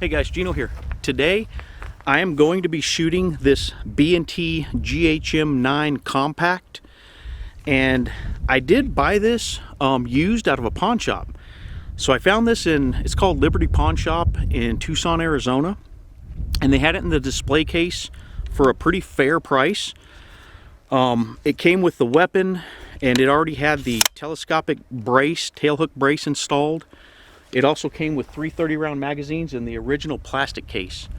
Hey guys, Gino here. Today I am going to be shooting this B&T GHM9 Compact, and I did buy this used out of a pawn shop. So I found this it's called Liberty Pawn Shop in Tucson, Arizona, and they had it in the display case for a pretty fair price. It came with the weapon, and it already had the telescopic brace, tailhook brace installed. It also came with 330 round magazines in the original plastic case.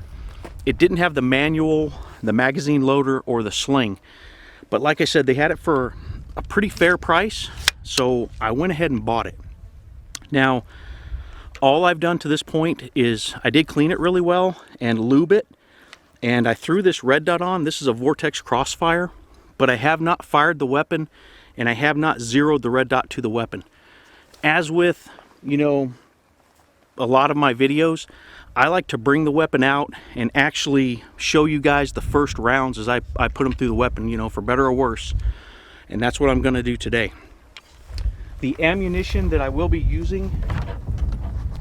It didn't have the manual, the magazine loader, or the sling. But like I said, they had it for a pretty fair price, so I went ahead and bought it. Now, all I've done to this point is I did clean it really well and lube it, and I threw this red dot on. This is a Vortex Crossfire, but I have not fired the weapon, and I have not zeroed the red dot to the weapon. As with, a lot of my videos, I like to bring the weapon out and actually show you guys the first rounds as I put them through the weapon, for better or worse. And that's what I'm going to do today. The ammunition that I will be using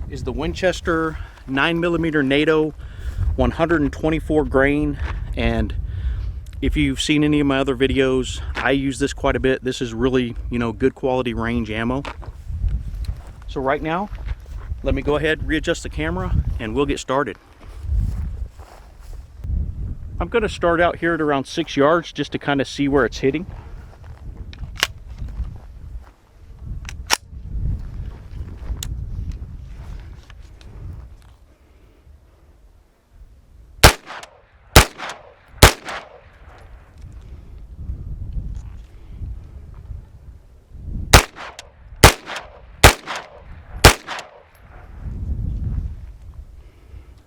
is the Winchester 9mm NATO 124 grain. And if you've seen any of my other videos, I use this quite a bit. This is really, good quality range ammo. So right now, let me go ahead, readjust the camera, and we'll get started. I'm going to start out here at around 6 yards just to kind of see where it's hitting.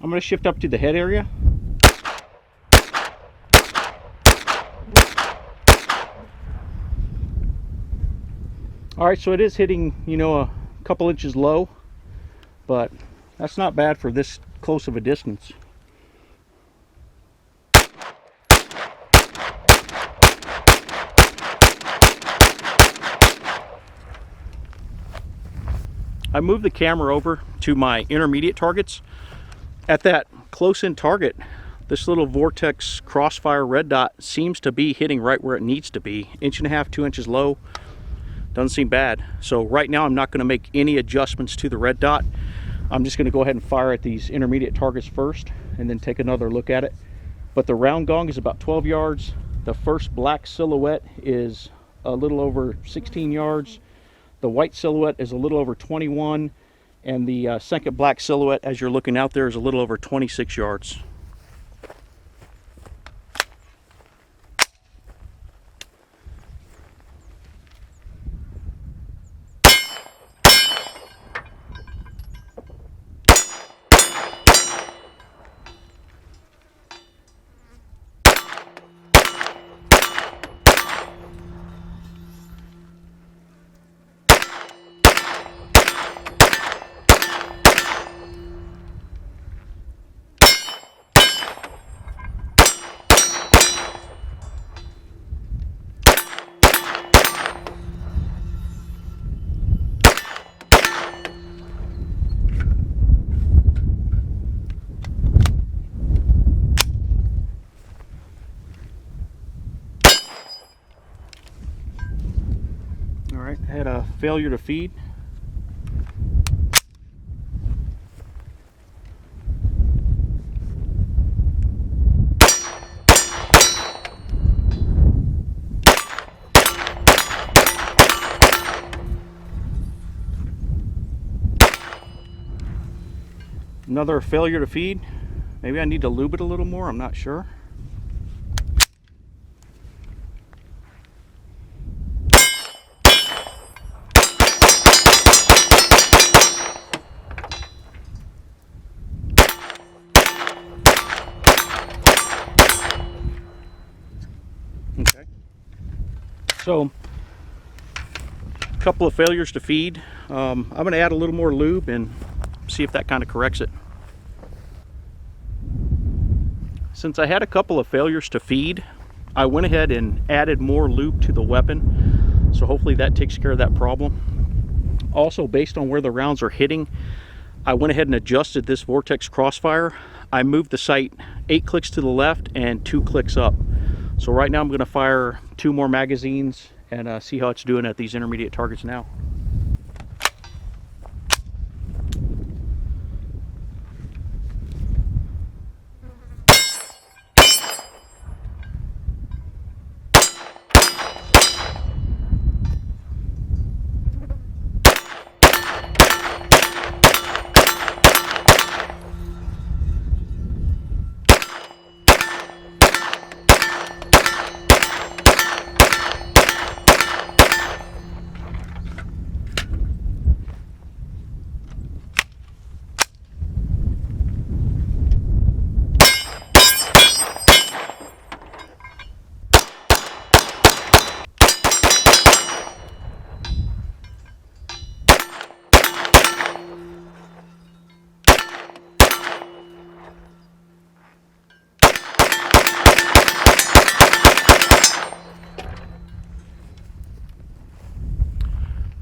I'm going to shift up to the head area. Alright, so it is hitting, a couple inches low, but that's not bad for this close of a distance. I moved the camera over to my intermediate targets. At that close-in target, this little Vortex Crossfire Red Dot seems to be hitting right where it needs to be. 1.5 inches, 2 inches low. Doesn't seem bad. So right now I'm not going to make any adjustments to the red dot. I'm just going to go ahead and fire at these intermediate targets first and then take another look at it. But the round gong is about 12 yards. The first black silhouette is a little over 16 yards. The white silhouette is a little over 21. And the second black silhouette, as you're looking out there, is a little over 26 yards. Alright, had a failure to feed. Another failure to feed. Maybe I need to lube it a little more, I'm not sure. Okay. So, a couple of failures to feed. I'm going to add a little more lube and see if that kind of corrects it. Since I had a couple of failures to feed, I went ahead and added more lube to the weapon, so hopefully that takes care of that problem. Also, based on where the rounds are hitting, I went ahead and adjusted this Vortex Crossfire. I moved the sight 8 clicks to the left and 2 clicks up. So right now I'm going to fire 2 more magazines and see how it's doing at these intermediate targets now.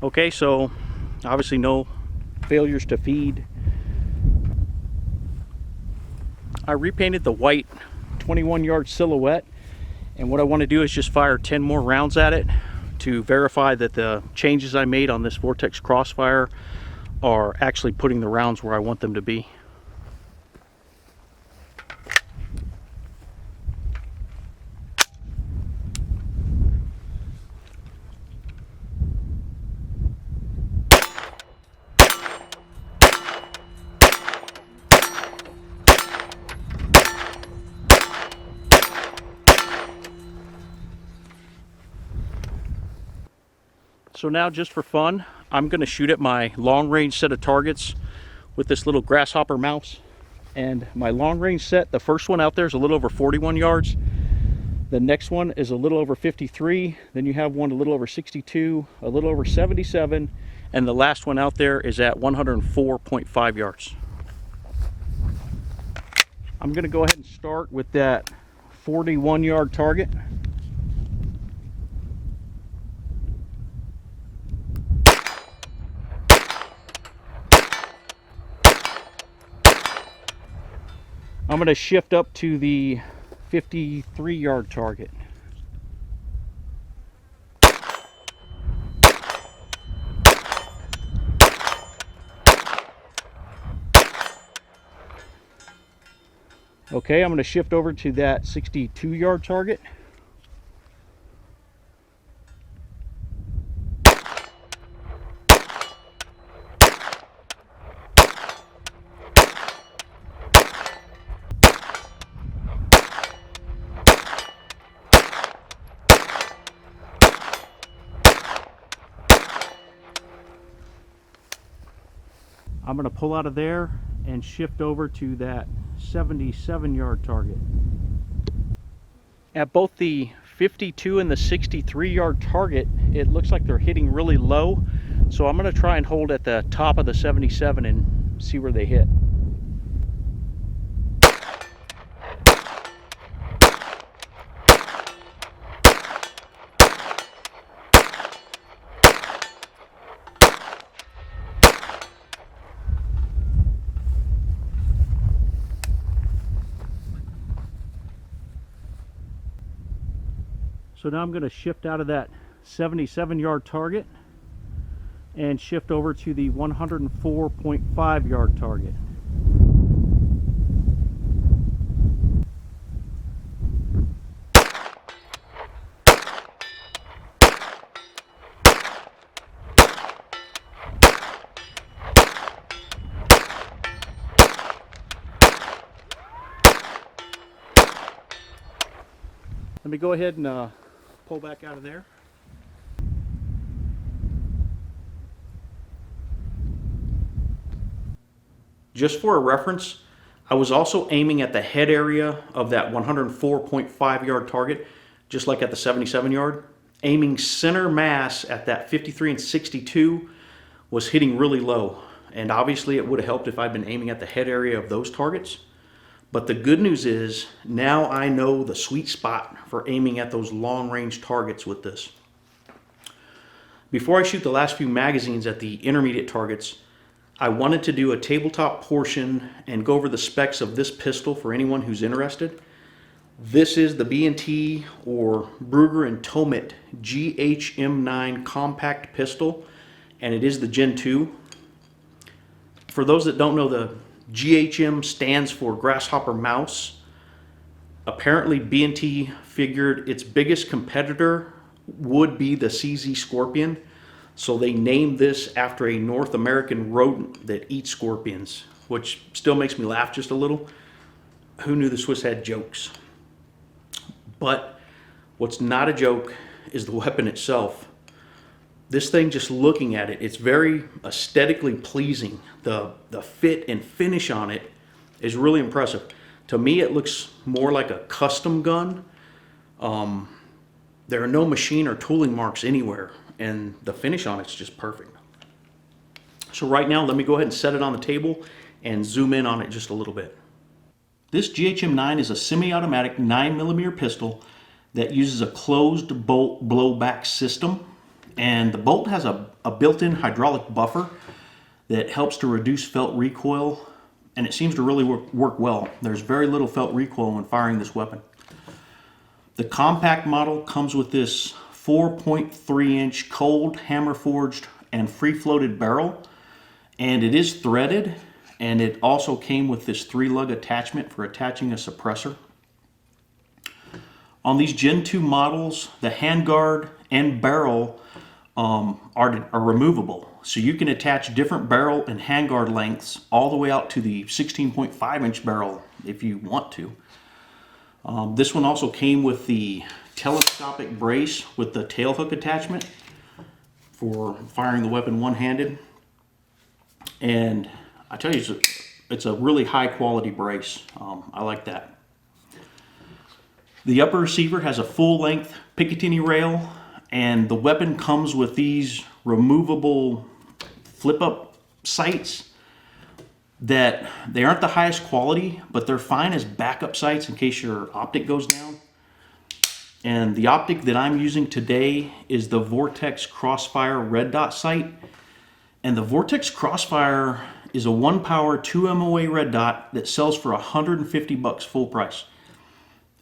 Okay, so obviously no failures to feed. I repainted the white 21-yard silhouette, and what I want to do is just fire 10 more rounds at it to verify that the changes I made on this Vortex Crossfire are actually putting the rounds where I want them to be. So now, just for fun, I'm going to shoot at my long range set of targets with this little grasshopper mouse. And my long range set, the first one out there is a little over 41 yards. The next one is a little over 53. Then you have one a little over 62, a little over 77. And the last one out there is at 104.5 yards. I'm going to go ahead and start with that 41-yard target. I'm going to shift up to the 53-yard target. Okay, I'm going to shift over to that 62-yard target. I'm going to pull out of there and shift over to that 77-yard target. At both the 52 and the 63-yard target, it looks like they're hitting really low. So I'm going to try and hold at the top of the 77 and see where they hit. So now I'm going to shift out of that 77-yard target and shift over to the 104.5-yard target. Let me go ahead and pull back out of there. Just for a reference, I was also aiming at the head area of that 104.5-yard target, just like at the 77-yard. Aiming center mass at that 53 and 62 was hitting really low. And obviously it would have helped if I'd been aiming at the head area of those targets. But the good news is, now I know the sweet spot for aiming at those long-range targets with this. Before I shoot the last few magazines at the intermediate targets, I wanted to do a tabletop portion and go over the specs of this pistol for anyone who's interested. This is the B&T or Brugger and Tomit GHM9 Compact Pistol, and it is the Gen 2. For those that don't know, the GHM stands for Grasshopper Mouse. Apparently B&T figured its biggest competitor would be the CZ Scorpion, so they named this after a North American rodent that eats scorpions, which still makes me laugh just a little. Who knew the Swiss had jokes? But what's not a joke is the weapon itself. This thing, just looking at it, it's very aesthetically pleasing. The fit and finish on it is really impressive. To me, it looks more like a custom gun. There are no machine or tooling marks anywhere, and the finish on it's just perfect. So right now, let me go ahead and set it on the table and zoom in on it just a little bit. This GHM9 is a semi-automatic 9mm pistol that uses a closed bolt blowback system, and the bolt has a built-in hydraulic buffer that helps to reduce felt recoil, and it seems to really work well. There's very little felt recoil when firing this weapon. The compact model comes with this 4.3-inch cold hammer forged and free-floated barrel, and it is threaded, and it also came with this 3-lug attachment for attaching a suppressor. On these Gen 2 models, the handguard and barrel are removable, so you can attach different barrel and handguard lengths all the way out to the 16.5-inch barrel if you want to. This one also came with the telescopic brace with the tail hook attachment for firing the weapon one-handed, and I tell you, it's a really high quality brace. I like that. The upper receiver has a full-length Picatinny rail, and the weapon comes with these removable flip-up sights that they aren't the highest quality, but they're fine as backup sights in case your optic goes down. And the optic that I'm using today is the Vortex Crossfire Red Dot sight. And the Vortex Crossfire is a 1-power 2 MOA red dot that sells for $150 full price.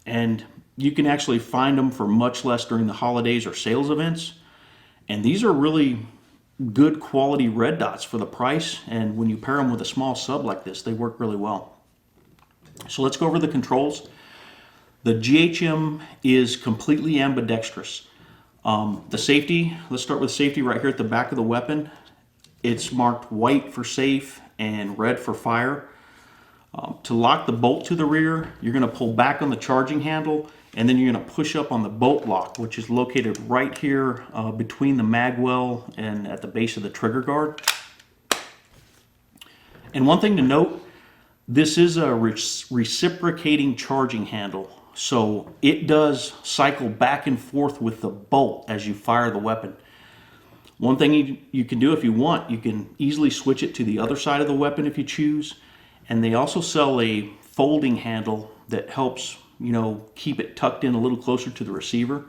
And you can actually find them for much less during the holidays or sales events. And these are really good quality red dots for the price, and when you pair them with a small sub like this, they work really well. So let's go over the controls. The GHM is completely ambidextrous. The safety, let's start with safety right here at the back of the weapon. It's marked white for safe and red for fire. To lock the bolt to the rear, you're going to pull back on the charging handle, and then you're going to push up on the bolt lock, which is located right here between the mag well and at the base of the trigger guard. And one thing to note, this is a reciprocating charging handle, so it does cycle back and forth with the bolt as you fire the weapon. One thing you can do if you want, you can easily switch it to the other side of the weapon if you choose. And they also sell a folding handle that helps, keep it tucked in a little closer to the receiver.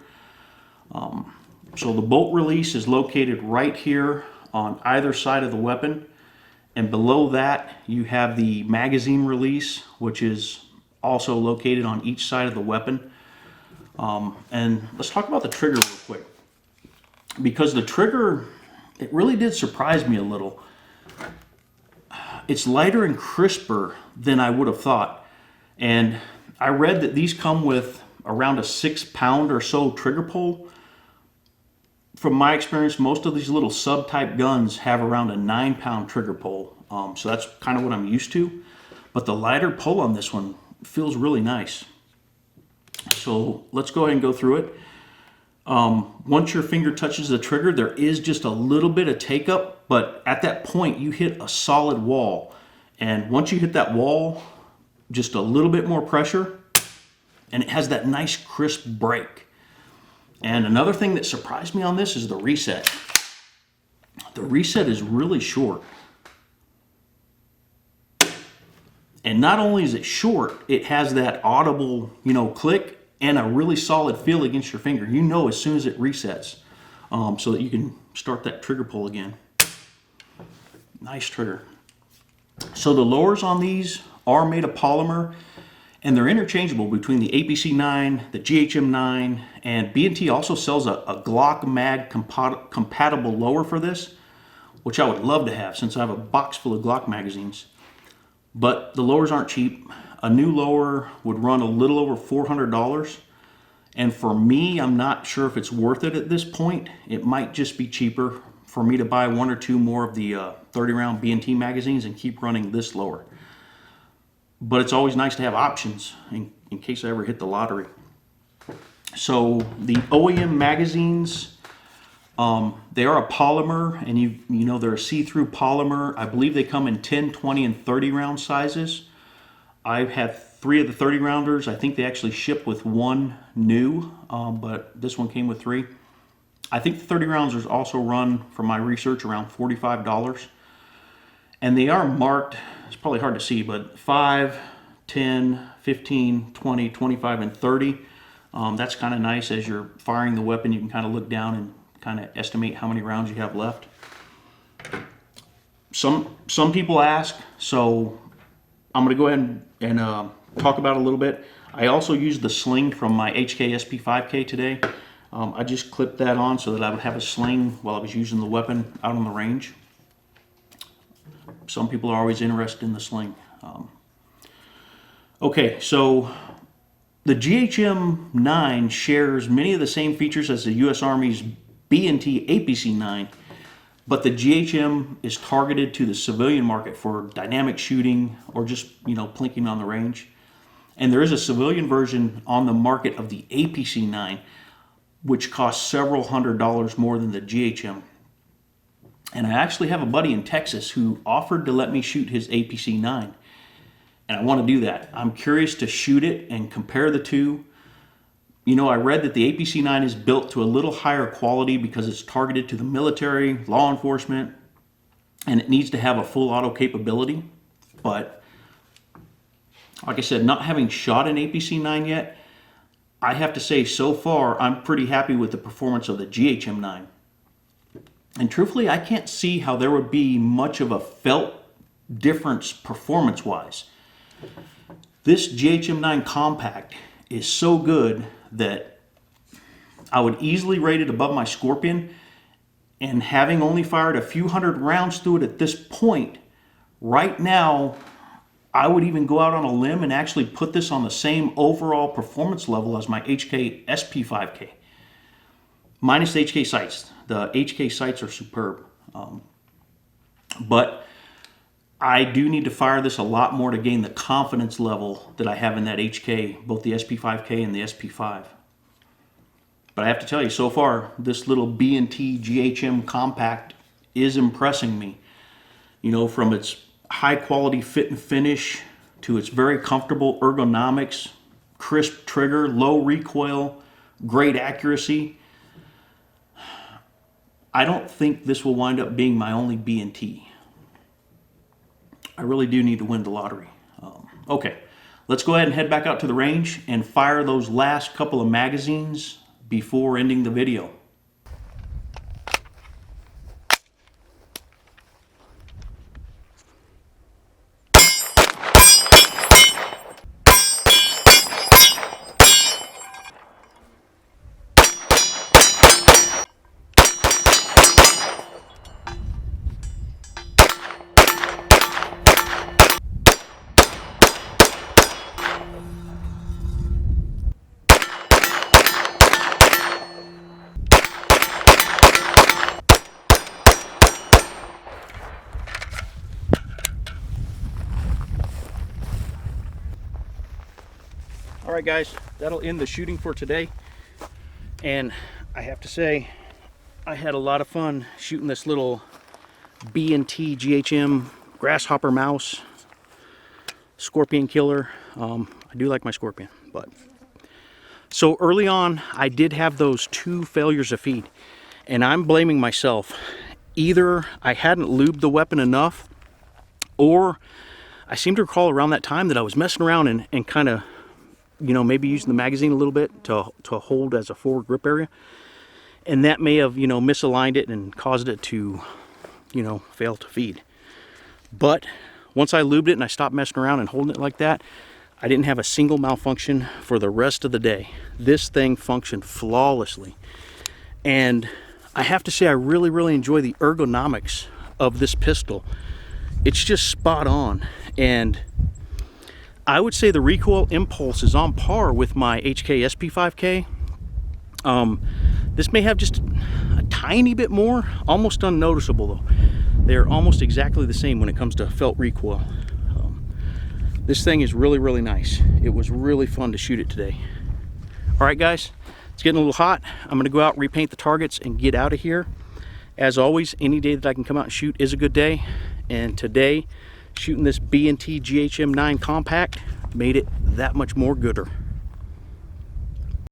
So the bolt release is located right here on either side of the weapon. And below that, you have the magazine release, which is also located on each side of the weapon. And let's talk about the trigger real quick, because the trigger, it really did surprise me a little. It's lighter and crisper than I would have thought. And I read that these come with around a 6-pound or so trigger pull. From my experience, most of these little sub-type guns have around a 9-pound trigger pull. So that's kind of what I'm used to. But the lighter pull on this one feels really nice. So let's go ahead and go through it. Once your finger touches the trigger, there is just a little bit of take up, but at that point you hit a solid wall. And once you hit that wall, just a little bit more pressure, and it has that nice crisp break. And another thing that surprised me on this is the reset. The reset is really short. And not only is it short, it has that audible, click and a really solid feel against your finger. You know as soon as it resets, so that you can start that trigger pull again. Nice trigger. So the lowers on these are made of polymer, and they're interchangeable between the APC9, the GHM9, and B&T also sells a Glock mag compatible lower for this, which I would love to have since I have a box full of Glock magazines. But the lowers aren't cheap. A new lower would run a little over $400. And for me, I'm not sure if it's worth it at this point. It might just be cheaper for me to buy one or two more of the 30-round B&T magazines and keep running this lower. But it's always nice to have options in case I ever hit the lottery. So the OEM magazines, they are a polymer, and you know they're a see-through polymer. I believe they come in 10, 20, and 30-round sizes. I've had 3 of the 30-rounders. I think they actually ship with 1 new, but this one came with 3. I think the 30-rounders also run, from my research, around $45. And they are marked, it's probably hard to see, but 5, 10, 15, 20, 25, and 30. That's kind of nice. As you're firing the weapon, you can kind of look down and kind of estimate how many rounds you have left. Some people ask, so I'm going to go ahead and talk about it a little bit. I also used the sling from my HK SP5K today. I just clipped that on so that I would have a sling while I was using the weapon out on the range. Some people are always interested in the sling. Okay, so the GHM9 shares many of the same features as the U.S. Army's B&T APC9, but the GHM is targeted to the civilian market for dynamic shooting or just, plinking on the range. And there is a civilian version on the market of the APC9, which costs several $100s more than the GHM. And I actually have a buddy in Texas who offered to let me shoot his APC9. And I want to do that. I'm curious to shoot it and compare the two. I read that the APC9 is built to a little higher quality because it's targeted to the military, law enforcement, and it needs to have a full auto capability. But like I said, not having shot an APC9 yet, I have to say so far I'm pretty happy with the performance of the GHM9. And truthfully, I can't see how there would be much of a felt difference performance-wise. This GHM9 Compact is so good that I would easily rate it above my Scorpion, and having only fired a few hundred rounds through it at this point, right now, I would even go out on a limb and actually put this on the same overall performance level as my HK SP5K. Minus the HK sights. The HK sights are superb. But I do need to fire this a lot more to gain the confidence level that I have in that HK, both the SP5K and the SP5. But I have to tell you, so far, this little B&T GHM Compact is impressing me. From its high quality fit and finish to its very comfortable ergonomics, crisp trigger, low recoil, great accuracy. I don't think this will wind up being my only B&T. I really do need to win the lottery. Okay, let's go ahead and head back out to the range and fire those last couple of magazines before ending the video. All right, guys, that'll end the shooting for today. And I have to say, I had a lot of fun shooting this little B&T GHM grasshopper mouse Scorpion killer. I do like my Scorpion, but so early on I did have those 2 failures of feed, and I'm blaming myself. Either I hadn't lubed the weapon enough, or I seem to recall around that time that I was messing around and kind of, maybe using the magazine a little bit to hold as a forward grip area, and that may have misaligned it and caused it to fail to feed. But once I lubed it and I stopped messing around and holding it like that, I didn't have a single malfunction for the rest of the day. This thing functioned flawlessly. And I have to say, I really enjoy the ergonomics of this pistol. It's just spot on. And I would say the recoil impulse is on par with my HK SP5K. This may have just a tiny bit more, almost unnoticeable though. They're almost exactly the same when it comes to felt recoil. This thing is really nice. It was really fun to shoot it today. All right, guys, it's getting a little hot. I'm gonna go out, repaint the targets, and get out of here. As always, any day that I can come out and shoot is a good day. And today, shooting this B&T GHM9 Compact made it that much more gooder.